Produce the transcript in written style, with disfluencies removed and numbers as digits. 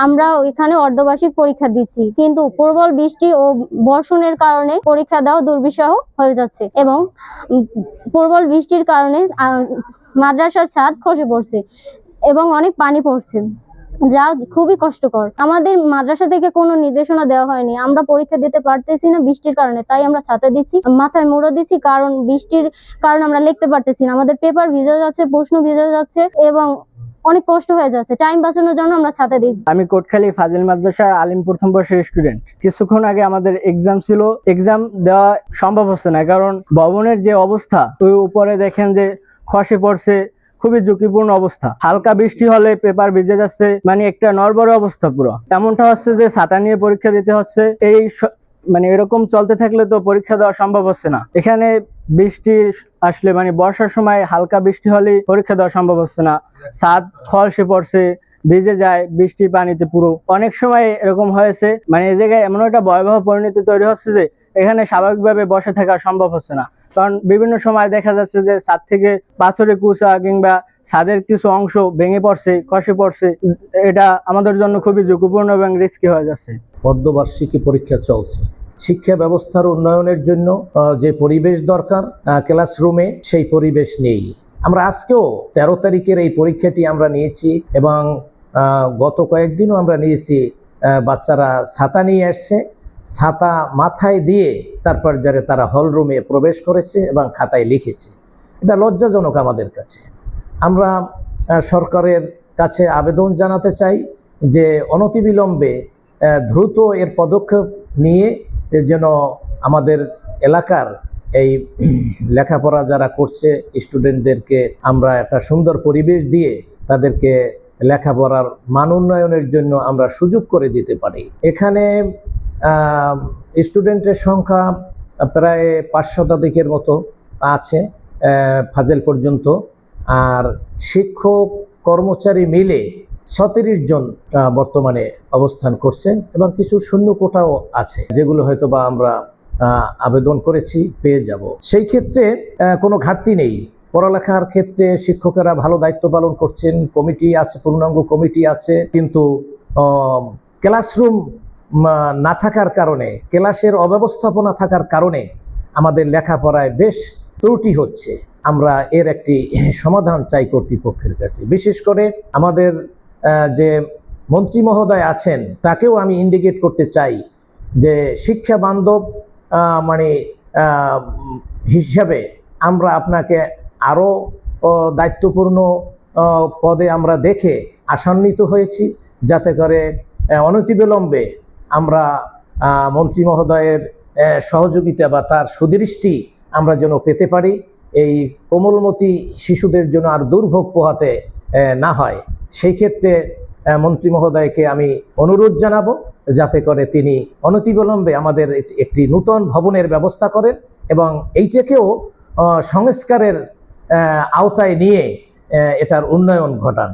আমরা এখানে অর্ধবার্ষিক পরীক্ষা দিচ্ছি, কিন্তু প্রবল বৃষ্টি ও বর্ষণের কারণে পরীক্ষা দেওয়া দুর্বিষহ হয়ে যাচ্ছে এবং প্রবল বৃষ্টির কারণে মাদ্রাসার ছাদ খসে পড়ছে এবং অনেক পানি পড়ছে, যা খুবই কষ্টকর। আমাদের মাদ্রাসা থেকে কোনো নির্দেশনা দেওয়া হয়নি, আমরা পরীক্ষা দিতে পারতেছি না বৃষ্টির কারণে, তাই আমরা ছাতা দিচ্ছি, মাথায় মুড়ো দিচ্ছি, কারণ বৃষ্টির কারণে আমরা লিখতে পারতেছি না, আমাদের পেপার ভিজে যাচ্ছে, প্রশ্ন ভিজে যাচ্ছে এবং অনেক কষ্ট হয়ে যাচ্ছে। টাইম বাঁচানোর জন্য আমরা ছাতা দিই। আমি কোটখালী ফাজিল মাদ্রাসা আলিম প্রথম বর্ষের স্টুডেন্ট। কিছুক্ষণ আগে আমাদের এক্সাম ছিল, এক্সাম দেওয়া সম্ভব হচ্ছে না, কারণ ভবনের যে অবস্থা, ওই উপরে দেখেন যে খসে পড়ছে, খুবই ঝুঁকিপূর্ণ অবস্থা। হালকা বৃষ্টি হলে পেপার ভিজে যাচ্ছে, মানে একটা নড়বড়ে অবস্থা পুরো। এমনটা হচ্ছে যে ছাতা নিয়ে পরীক্ষা দিতে হচ্ছে। মানে এরকম চলতে থাকলে তো পরীক্ষা দেওয়া সম্ভব হচ্ছে না। এখানে বৃষ্টি আসলে মানে বর্ষার সময় হালকা বৃষ্টি হলে পরীক্ষা দেওয়া সম্ভব হচ্ছে না। ছাদ খসে পড়ছে, ভিজে যায় বৃষ্টির পানিতে পুরো। অনেক সময় এরকম হয়েছে, মানে এই জায়গায় এমন একটা ভয়াবহ পরিণতি তৈরি হচ্ছে যে এখানে স্বাভাবিকভাবে বসে থাকা সম্ভব হচ্ছে না, কারণ বিভিন্ন সময় দেখা যাচ্ছে যে ছাদ থেকে পাথরের কুচা কিংবা ছাদের কিছু অংশ ভেঙে পড়ছে, খসে পড়ছে। এটা আমাদের জন্য খুবই ঝুঁকিপূর্ণ এবং রিস্কি হয়ে যাচ্ছে। অর্ধবার্ষিকী পরীক্ষা চলছে। শিক্ষা ব্যবস্থার উন্নয়নের জন্য যে পরিবেশ দরকার ক্লাসরুমে, সেই পরিবেশ নেই। আমরা আজকেও 13 তারিখের এই পরীক্ষাটি আমরা নিয়েছি এবং গত কয়েকদিনও আমরা নিয়েছি। বাচ্চারা ছাতা নিয়ে আসছে, ছাতা মাথায় দিয়ে তারপর যারা তারা হল রুমে প্রবেশ করেছে এবং খাতায় লিখেছে। এটা লজ্জাজনক আমাদের কাছে। আমরা সরকারের কাছে আবেদন জানাতে চাই যে অনতিবিলম্বে দ্রুত এর পদক্ষেপ নিয়ে যেন আমাদের এলাকার এই লেখাপড়া যারা করছে স্টুডেন্টদেরকে আমরা একটা সুন্দর পরিবেশ দিয়ে তাদেরকে লেখাপড়ার মান উন্নয়নের জন্য আমরা সুযোগ করে দিতে পারি। এখানে স্টুডেন্টের সংখ্যা প্রায় 5 শতাধিকের মতো আছে ফাজিল পর্যন্ত, আর শিক্ষক কর্মচারী মিলে 36 জন বর্তমানে অবস্থান করছেন এবং কিছু শূন্য কোটাও আছে, যেগুলো হয়তো বা আমরা আবেদন করেছি, পেয়ে যাব। সেই ক্ষেত্রে কোনো ঘাটতি নেই। পড়ালেখার ক্ষেত্রে শিক্ষকেরা ভালো দায়িত্ব পালন করছেন, কমিটি আছে, পূর্ণাঙ্গ কমিটি আছে, কিন্তু ক্লাসরুম না থাকার কারণে, ক্লাসের অব্যবস্থাপনা থাকার কারণে আমাদের লেখাপড়ায় বেশ ত্রুটি হচ্ছে। আমরা এর একটি সমাধান চাই কর্তৃপক্ষের কাছে। বিশেষ করে আমাদের যে মন্ত্রী মহোদয় আছেন, তাকেও আমি ইন্ডিকেট করতে চাই যে শিক্ষা বান্ধব মানে হিসাবে আমরা আপনাকে আরও দায়িত্বপূর্ণ পদে আমরা দেখে আশান্বিত হয়েছি, যাতে করে অনতিবিলম্বে আমরা মন্ত্রী মহোদয়ের সহযোগিতা বা তার সুদৃষ্টি আমরা যেন পেতে পারি, এই কোমলমতি শিশুদের জন্য আর দুর্ভোগ পোহাতে না হয়। সেই ক্ষেত্রে মন্ত্রী মহোদয়কে আমি অনুরোধ জানাবো যাতে করে তিনি অনতিবিলম্বে আমাদের একটি নূতন ভবনের ব্যবস্থা করেন এবং এইটাকেও সংস্কারের আওতায় নিয়ে এটার উন্নয়ন ঘটান।